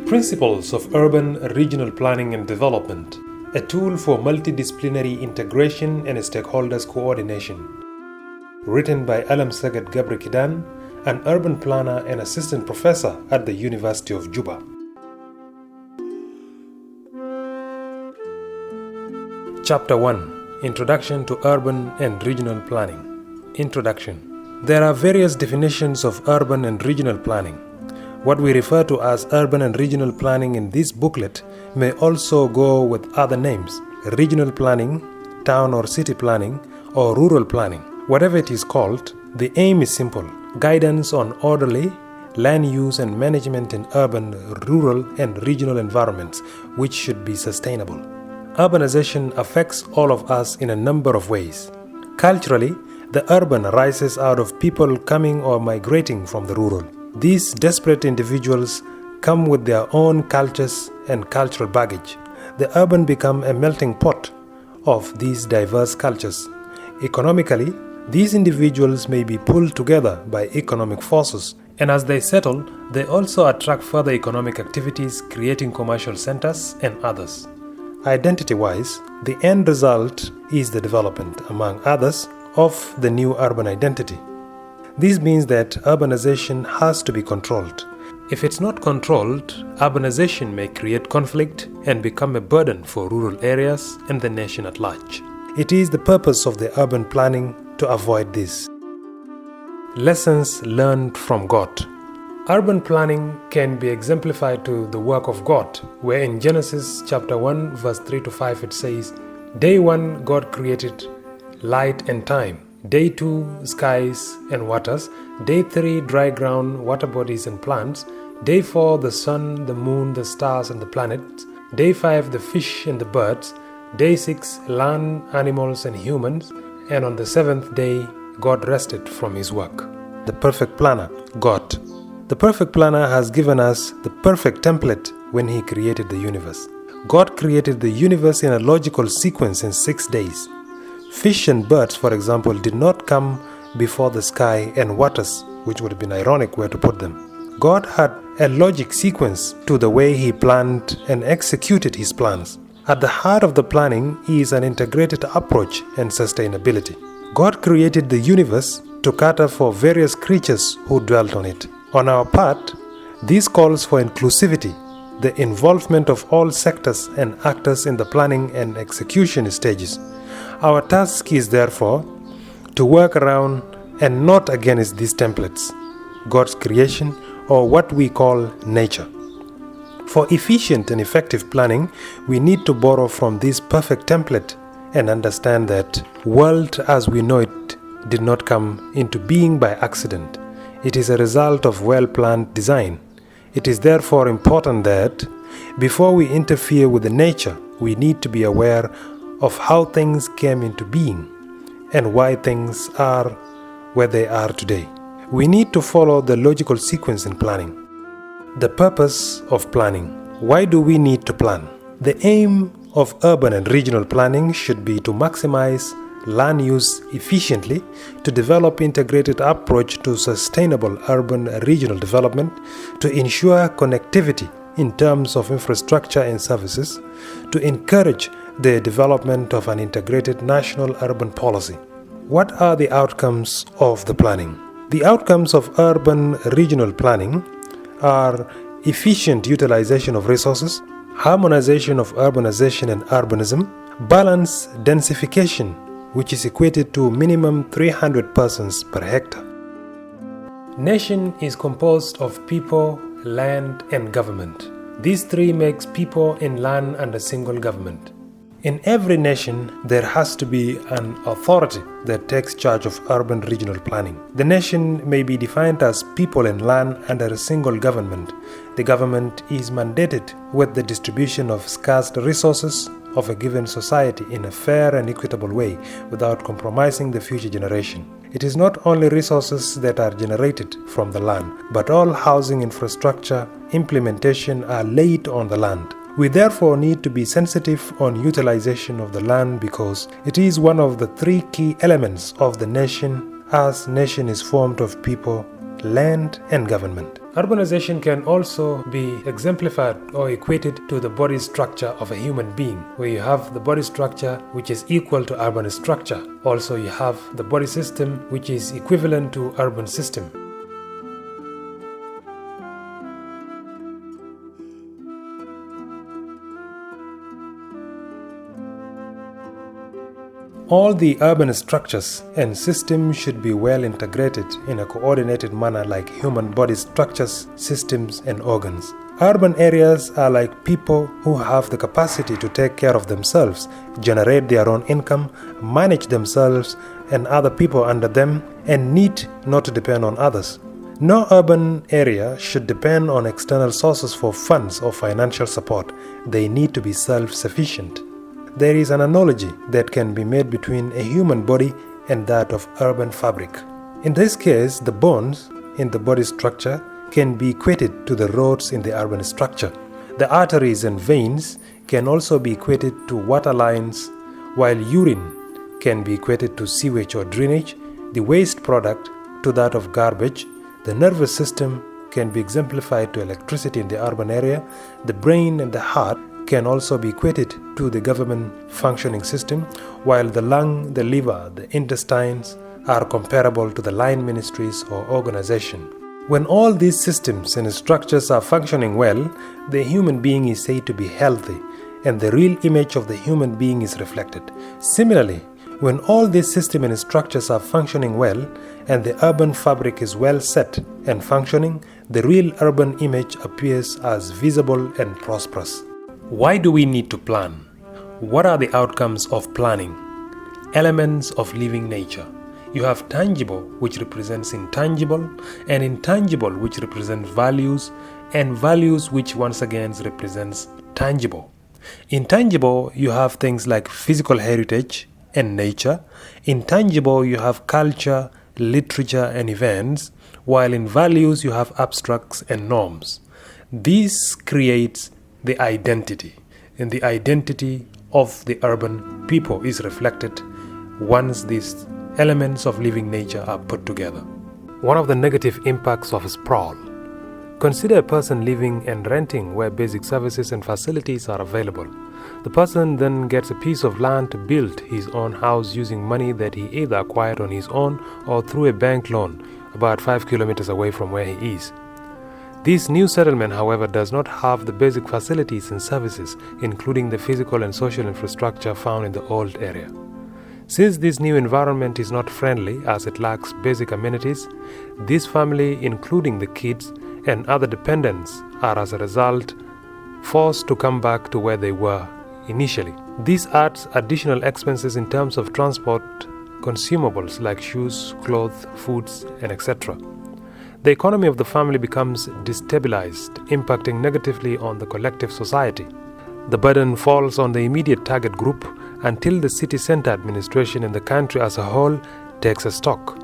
Principles of Urban Regional Planning and Development, a tool for multidisciplinary integration and stakeholders coordination. Written by Alamsagat Gabri Kidan, an urban planner and assistant professor at the University of Juba. Chapter 1: Introduction to Urban and Regional Planning. Introduction. There are various definitions of urban and regional planning. What we refer to as urban and regional planning in this booklet may also go with other names: regional planning, town or city planning, or rural planning. Whatever it is called, the aim is simple: guidance on orderly land use and management in urban, rural, and regional environments, which should be sustainable. Urbanization affects all of us in a number of ways. Culturally, the urban arises out of people coming or migrating from the rural. These disparate individuals come with their own cultures and cultural baggage. The urban become a melting pot of these diverse cultures. Economically, these individuals may be pulled together by economic forces, and as they settle, they also attract further economic activities, creating commercial centers and others. Identity-wise, the end result is the development, among others, of the new urban identity. This means that urbanization has to be controlled. If it's not controlled, urbanization may create conflict and become a burden for rural areas and the nation at large. It is the purpose of the urban planning to avoid this. Lessons learned from God. Urban planning can be exemplified to the work of God, where in Genesis chapter 1 verse 3 to 5 it says, Day 1 God created light and time. Day 2 skies and waters. Day 3 dry ground, water bodies and plants. Day 4 the sun, the moon, the stars and the planets. Day 5 the fish and the birds. Day 6 land, animals and humans. And on the seventh day God rested from his work. The perfect planner, God. The perfect planner has given us the perfect template when he created the universe. God created the universe in a logical sequence in 6 days. Fish and birds, for example, did not come before the sky and waters, which would have been ironic where to put them. God had a logic sequence to the way he planned and executed his plans. At the heart of the planning is an integrated approach and sustainability. God created the universe to cater for various creatures who dwelt on it. On our part, this calls for inclusivity, the involvement of all sectors and actors in the planning and execution stages. Our task is therefore to work around and not against these templates, God's creation, or what we call nature. For efficient and effective planning, we need to borrow from this perfect template and understand that world as we know it did not come into being by accident. It is a result of well-planned design. It is therefore important that before we interfere with the nature, we need to be aware of how things came into being and why things are where they are today. We need to follow the logical sequence in planning. The purpose of planning. Why do we need to plan? The aim of urban and regional planning should be to maximize land use efficiently, to develop integrated approach to sustainable urban regional development, to ensure connectivity in terms of infrastructure and services, to encourage the development of an integrated national urban policy. What are the outcomes of the planning? The outcomes of urban regional planning are efficient utilization of resources, harmonization of urbanization and urbanism, balanced densification, which is equated to minimum 300 persons per hectare. Nation is composed of people, land, and government. These three makes people and land under single government. In every nation, there has to be an authority that takes charge of urban regional planning. The nation may be defined as people and land under a single government. The government is mandated with the distribution of scarce resources of a given society in a fair and equitable way without compromising the future generation. It is not only resources that are generated from the land, but all housing infrastructure implementation are laid on the land. We therefore need to be sensitive on utilization of the land because it is one of the three key elements of the nation, as nation is formed of people, land and government. Urbanization can also be exemplified or equated to the body structure of a human being, where you have the body structure which is equal to urban structure. Also, you have the body system which is equivalent to urban system. All the urban structures and systems should be well integrated in a coordinated manner like human body structures, systems, and organs. Urban areas are like people who have the capacity to take care of themselves, generate their own income, manage themselves and other people under them, and need not to depend on others. No urban area should depend on external sources for funds or financial support. They need to be self-sufficient. There is an analogy that can be made between a human body and that of urban fabric. In this case, the bones in the body structure can be equated to the roads in the urban structure. The arteries and veins can also be equated to water lines, while urine can be equated to sewage or drainage, the waste product to that of garbage. The nervous system can be exemplified to electricity in the urban area. The brain and the heart can also be equated to the government functioning system, while the lung, the liver, the intestines are comparable to the line ministries or organization. When all these systems and structures are functioning well, the human being is said to be healthy, and the real image of the human being is reflected. Similarly, when all these systems and structures are functioning well, and the urban fabric is well set and functioning, the real urban image appears as visible and prosperous. Why do we need to plan? What are the outcomes of planning? Elements of living nature. You have tangible, which represents intangible, and intangible, which represents values, and values, which once again represents tangible. Intangible, you have things like physical heritage and nature. Intangible, you have culture, literature, and events, while in values, you have abstracts and norms. This creates the identity, and the identity of the urban people is reflected once these elements of living nature are put together. One of the negative impacts of sprawl. Consider a person living and renting where basic services and facilities are available. The person then gets a piece of land to build his own house using money that he either acquired on his own or through a bank loan about 5 kilometers away from where he is. This new settlement, however, does not have the basic facilities and services, including the physical and social infrastructure found in the old area. Since this new environment is not friendly as it lacks basic amenities, this family, including the kids and other dependents, are as a result forced to come back to where they were initially. This adds additional expenses in terms of transport, consumables like shoes, clothes, foods, and etc. The economy of the family becomes destabilized, impacting negatively on the collective society. The burden falls on the immediate target group until the city center administration and the country as a whole takes a stock.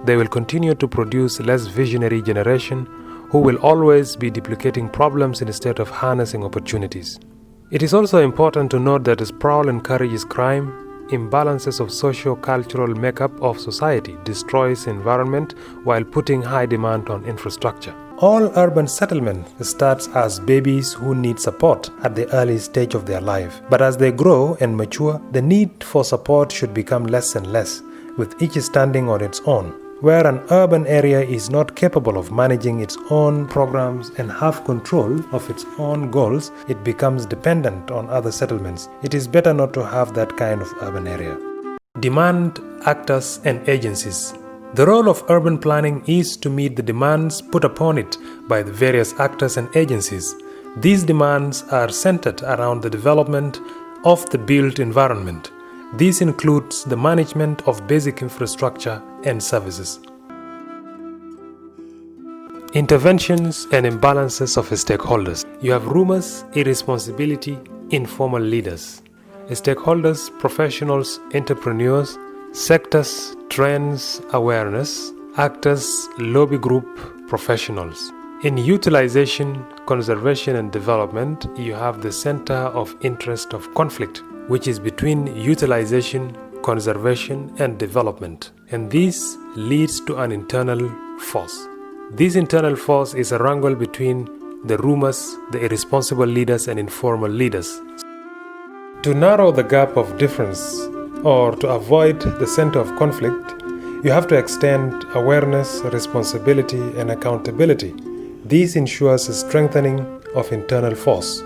They will continue to produce less visionary generation who will always be duplicating problems instead of harnessing opportunities. It is also important to note that sprawl encourages crime, imbalances of socio-cultural makeup of society, destroys environment while putting high demand on infrastructure. All urban settlement starts as babies who need support at the early stage of their life. But as they grow and mature, the need for support should become less and less, with each standing on its own. Where an urban area is not capable of managing its own programs and have control of its own goals, it becomes dependent on other settlements. It is better not to have that kind of urban area. Demand, actors, and agencies. The role of urban planning is to meet the demands put upon it by the various actors and agencies. These demands are centered around the development of the built environment. This includes the management of basic infrastructure and services. Interventions and imbalances of stakeholders. You have rumors, irresponsibility, informal leaders. Stakeholders, professionals, entrepreneurs, sectors, trends, awareness, actors, lobby group, professionals. In utilization, conservation and development, you have the center of interest of conflict, which is between utilization, conservation and development. And this leads to an internal force. This internal force is a wrangle between the rumors, the irresponsible leaders and informal leaders. To narrow the gap of difference or to avoid the center of conflict, you have to extend awareness, responsibility and accountability. This ensures a strengthening of internal force.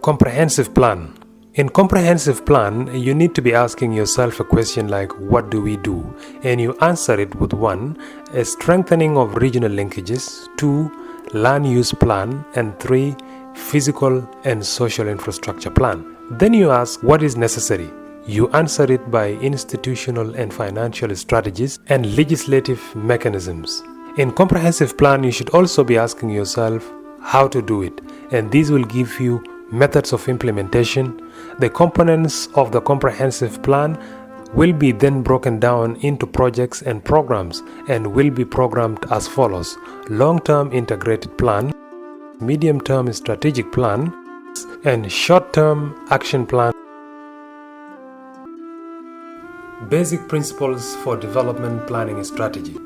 Comprehensive plan. In comprehensive plan, you need to be asking yourself a question like, what do we do? And you answer it with 1, a strengthening of regional linkages, 2, land use plan, and 3, physical and social infrastructure plan. Then you ask what is necessary. You answer it by institutional and financial strategies and legislative mechanisms. In comprehensive plan, you should also be asking yourself how to do it, and these will give you methods of implementation. The components of the comprehensive plan will be then broken down into projects and programs and will be programmed as follows: long-term integrated plan, medium-term strategic plan, and short-term action plan. Basic principles for development planning strategy.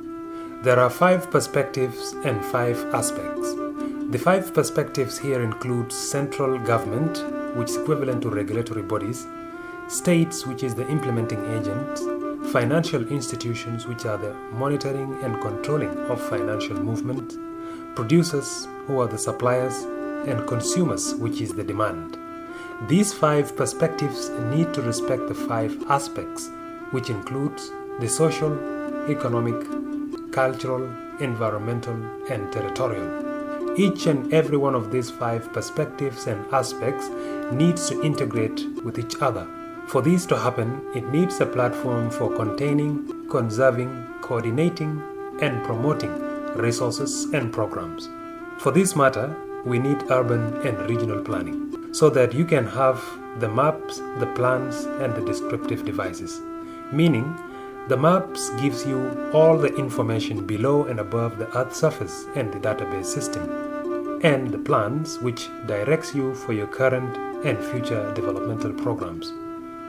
There are 5 perspectives and 5 aspects. The 5 perspectives here include central government, which is equivalent to regulatory bodies, states, which is the implementing agents, financial institutions, which are the monitoring and controlling of financial movement, producers, who are the suppliers, and consumers, which is the demand. These 5 perspectives need to respect the 5 aspects, which includes the social, economic, cultural, environmental, and territorial. Each and every one of these 5 perspectives and aspects needs to integrate with each other. For this to happen, it needs a platform for containing, conserving, coordinating, and promoting resources and programs. For this matter, we need urban and regional planning so that you can have the maps, the plans, and the descriptive devices. Meaning, the maps gives you all the information below and above the Earth's surface and the database system, and the plans which directs you for your current and future developmental programs,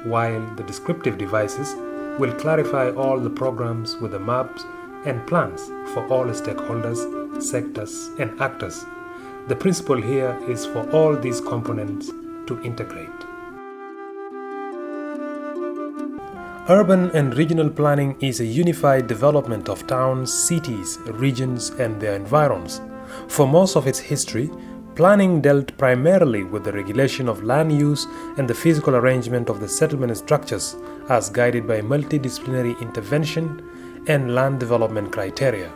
while the descriptive devices will clarify all the programs with the maps and plans for all stakeholders, sectors, and actors. The principle here is for all these components to integrate. Urban and regional planning is a unified development of towns, cities, regions, and their environs. For most of its history, planning dealt primarily with the regulation of land use and the physical arrangement of the settlement structures as guided by multidisciplinary intervention and land development criteria.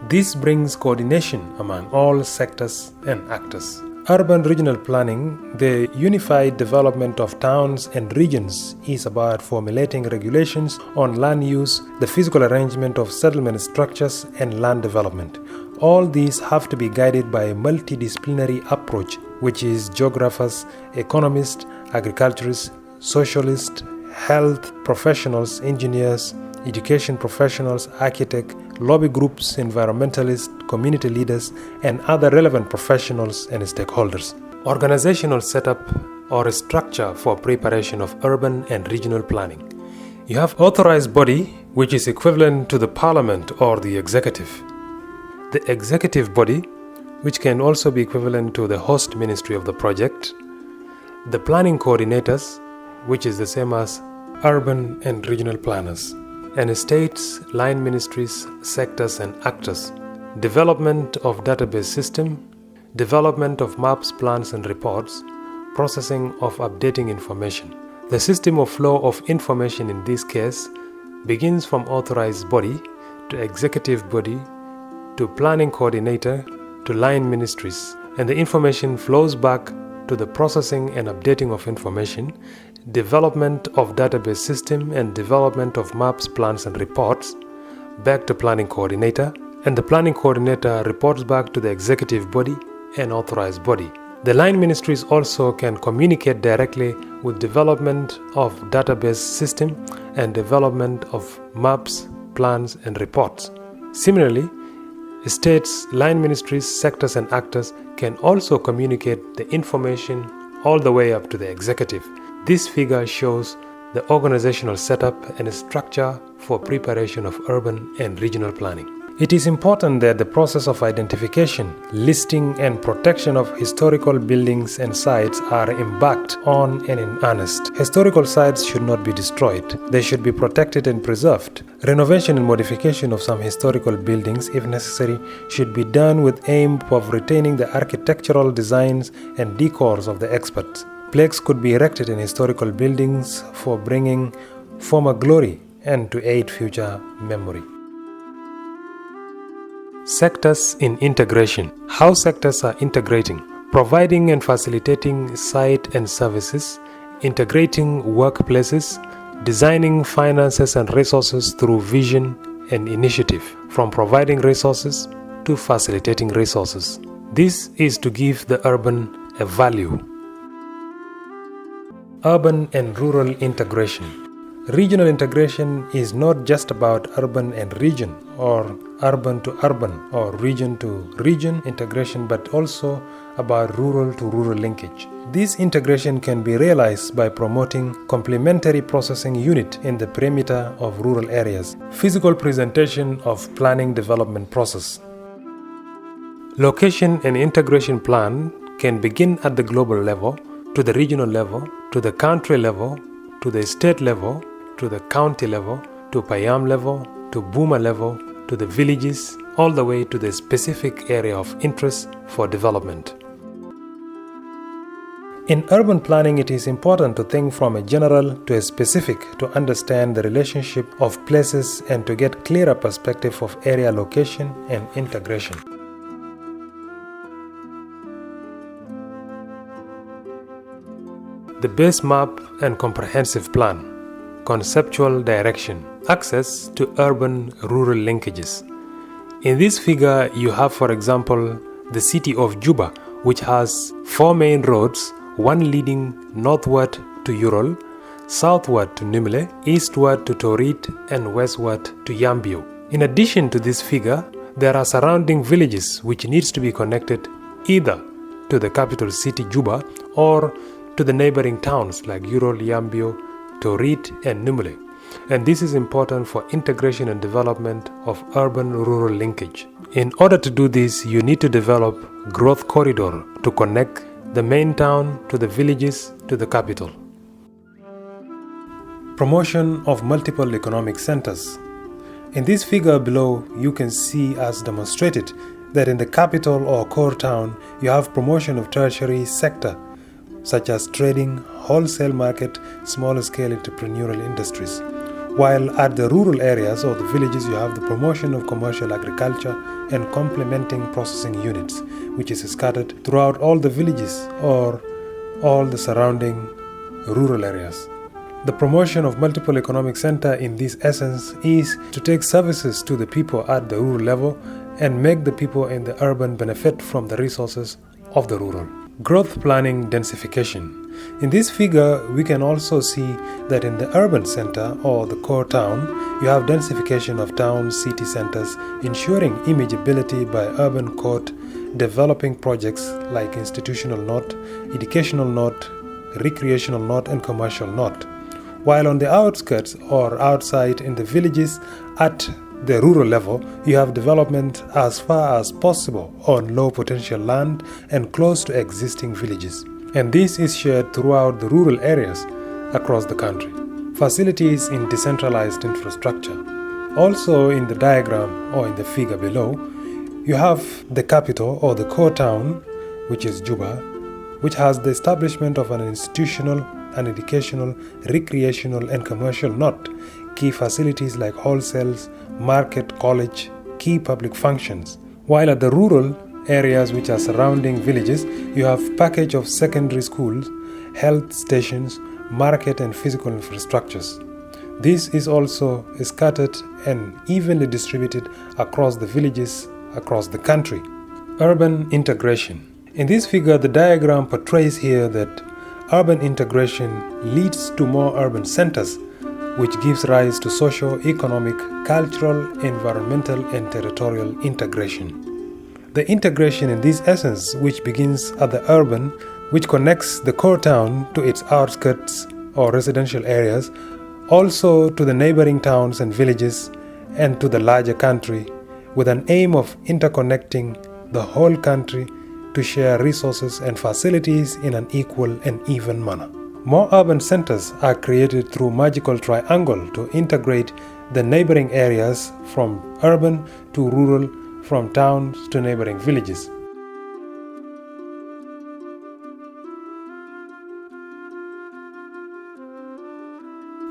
This brings coordination among all sectors and actors. Urban regional planning, the unified development of towns and regions, is about formulating regulations on land use, the physical arrangement of settlement structures, and land development. All these have to be guided by a multidisciplinary approach, which is geographers, economists, agriculturists, socialists, health professionals, engineers, education professionals, architects, lobby groups, environmentalists, community leaders, and other relevant professionals and stakeholders. Organizational setup or a structure for preparation of urban and regional planning. You have authorized body, which is equivalent to the parliament or the executive. The executive body, which can also be equivalent to the host ministry of the project. The planning coordinators, which is the same as urban and regional planners. And states, line ministries, sectors and actors. Development of database system, development of maps, plans and reports, processing of updating information. The system of flow of information in this case begins from authorized body to executive body to planning coordinator to line ministries, and the information flows back to the processing and updating of information, development of database system and development of maps, plans and reports, back to planning coordinator, and the planning coordinator reports back to the executive body and authorized body. The line ministries also can communicate directly with development of database system and development of maps, plans and reports. Similarly, states, line ministries, sectors and actors can also communicate the information all the way up to the executive. This figure shows the organizational setup and structure for preparation of urban and regional planning. It is important that the process of identification, listing, and protection of historical buildings and sites are embarked on and in earnest. Historical sites should not be destroyed. They should be protected and preserved. Renovation and modification of some historical buildings, if necessary, should be done with aim of retaining the architectural designs and decors of the experts. Plaques could be erected in historical buildings for bringing former glory and to aid future memory. Sectors in integration. How sectors are integrating. Providing and facilitating site and services, integrating workplaces, designing finances and resources through vision and initiative, from providing resources to facilitating resources. This is to give the urban a value. Urban and rural integration. Regional integration is not just about urban and region, or urban to urban, or region to region integration, but also about rural to rural linkage. This integration can be realized by promoting complementary processing unit in the perimeter of rural areas. Physical presentation of planning development process. Location and integration plan can begin at the global level, to the regional level, to the country level, to the state level, to the county level, to Payam level, to Buma level, to the villages, all the way to the specific area of interest for development. In urban planning, it is important to think from a general to a specific to understand the relationship of places and to get clearer perspective of area location and integration. The base map and comprehensive plan. Conceptual direction. Access to urban-rural linkages. In this figure, you have, for example, the city of Juba, which has 4 main roads, one leading northward to Ural, southward to Nimule, eastward to Torit, and westward to Yambio. In addition to this figure, there are surrounding villages which needs to be connected either to the capital city Juba or to the neighboring towns like Ural, Yambio, Torit, and Nimule. And this is important for integration and development of urban-rural linkage. In order to do this, you need to develop growth corridor to connect the main town to the villages to the capital. Promotion of multiple economic centers. In this figure below, you can see as demonstrated that in the capital or core town, you have promotion of tertiary sector such as trading, wholesale market, small-scale entrepreneurial industries. While at the rural areas or the villages, you have the promotion of commercial agriculture and complementing processing units, which is scattered throughout all the villages or all the surrounding rural areas. The promotion of multiple economic center in this essence is to take services to the people at the rural level and make the people in the urban benefit from the resources of the rural. Growth planning densification. In this figure, we can also see that in the urban center or the core town, you have densification of town city centers, ensuring imageability by urban court, developing projects like institutional node, educational node, recreational node, and commercial node. While on the outskirts or outside in the villages at the rural level, you have development as far as possible on low potential land and close to existing villages. And this is shared throughout the rural areas across the country. Facilities in decentralized infrastructure. Also in the diagram or in the figure below, you have the capital or the core town, which is Juba, which has the establishment of an institutional, an educational, recreational, and commercial node, key facilities like wholesales, market, college, key public functions. While at the rural areas which are surrounding villages, you have package of secondary schools, health stations, market and physical infrastructures. This is also scattered and evenly distributed across the villages across the country. Urban integration. In this figure, the diagram portrays here that urban integration leads to more urban centers, which gives rise to socio-economic, cultural, environmental, and territorial integration. The integration in this essence, which begins at the urban, which connects the core town to its outskirts or residential areas, also to the neighboring towns and villages and to the larger country, with an aim of interconnecting the whole country to share resources and facilities in an equal and even manner. More urban centers are created through magical triangle to integrate the neighboring areas from urban to rural, from towns to neighboring villages.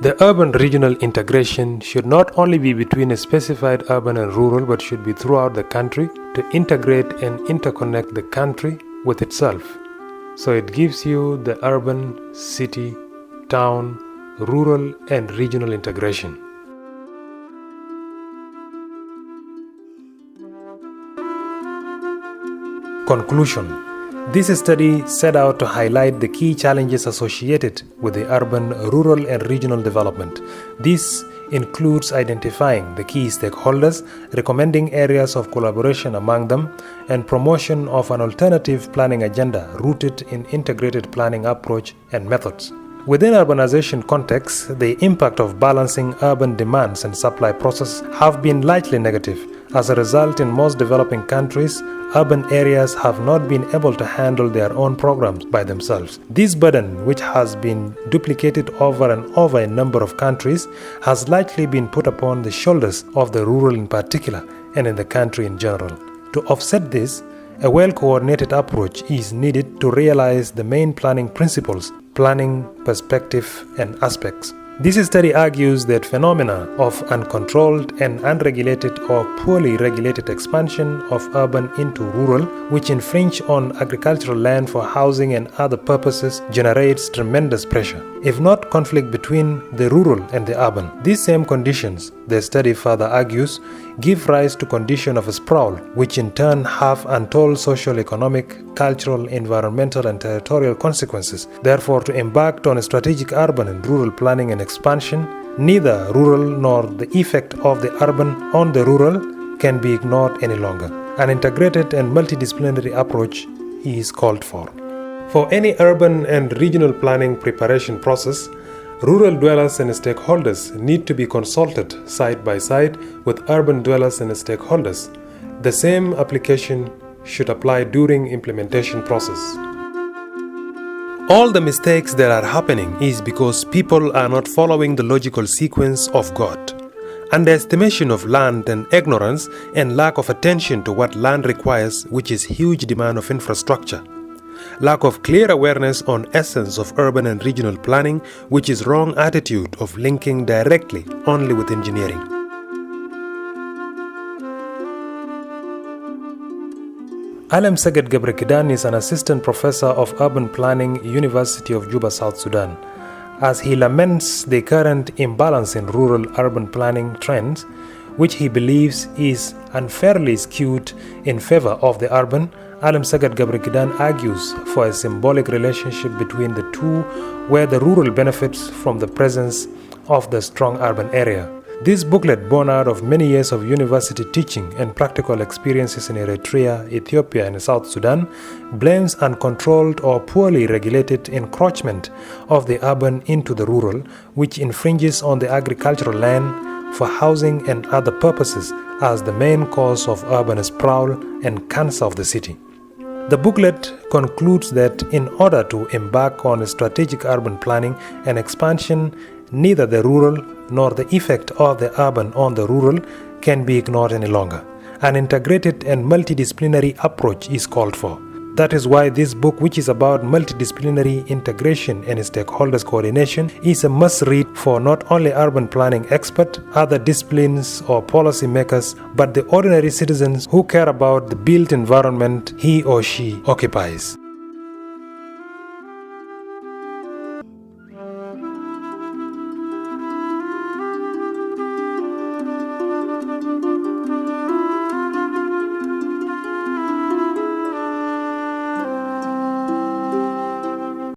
The urban-regional integration should not only be between a specified urban and rural, but should be throughout the country to integrate and interconnect the country with itself. So it gives you the urban, city, town, rural and regional integration. Conclusion. This study set out to highlight the key challenges associated with the urban, rural and regional development. This includes identifying the key stakeholders, recommending areas of collaboration among them, and promotion of an alternative planning agenda rooted in integrated planning approach and methods. Within urbanization contexts, the impact of balancing urban demands and supply processes have been largely negative. As a result, in most developing countries, urban areas have not been able to handle their own programs by themselves. This burden, which has been duplicated over and over in a number of countries, has largely been put upon the shoulders of the rural in particular and in the country in general. To offset this, a well-coordinated approach is needed to realize the main planning principles, planning, perspective, and aspects. This study argues that phenomena of uncontrolled and unregulated or poorly regulated expansion of urban into rural, which infringe on agricultural land for housing and other purposes, generates tremendous pressure, if not conflict between the rural and the urban. These same conditions, the study further argues, give rise to condition of sprawl, which in turn have untold social, economic, cultural, environmental and territorial consequences. Therefore, to embark on a strategic urban and rural planning and expansion, neither rural nor the effect of the urban on the rural can be ignored any longer. An integrated and multidisciplinary approach is called for. For any urban and regional planning preparation process, rural dwellers and stakeholders need to be consulted side by side with urban dwellers and stakeholders. The same application should apply during implementation process. All the mistakes that are happening is because people are not following the logical sequence of God. Underestimation of land and ignorance and lack of attention to what land requires, which is huge demand of infrastructure. Lack of clear awareness on essence of urban and regional planning, which is wrong attitude of linking directly only with engineering. Alam Seged Gebrekidan is an assistant professor of urban planning, University of Juba, South Sudan. As he laments the current imbalance in rural-urban planning trends, which he believes is unfairly skewed in favor of the urban, Alam Seged Gebrekidan argues for a symbolic relationship between the two, where the rural benefits from the presence of the strong urban area. This booklet, born out of many years of university teaching and practical experiences in Eritrea, Ethiopia, and South Sudan, blames uncontrolled or poorly regulated encroachment of the urban into the rural, which infringes on the agricultural land for housing and other purposes as the main cause of urban sprawl and cancer of the city. The booklet concludes that in order to embark on a strategic urban planning and expansion, neither the rural nor the effect of the urban on the rural can be ignored any longer. An integrated and multidisciplinary approach is called for. That is why this book, which is about multidisciplinary integration and stakeholders coordination, is a must-read for not only urban planning experts, other disciplines or policy makers, but the ordinary citizens who care about the built environment he or she occupies.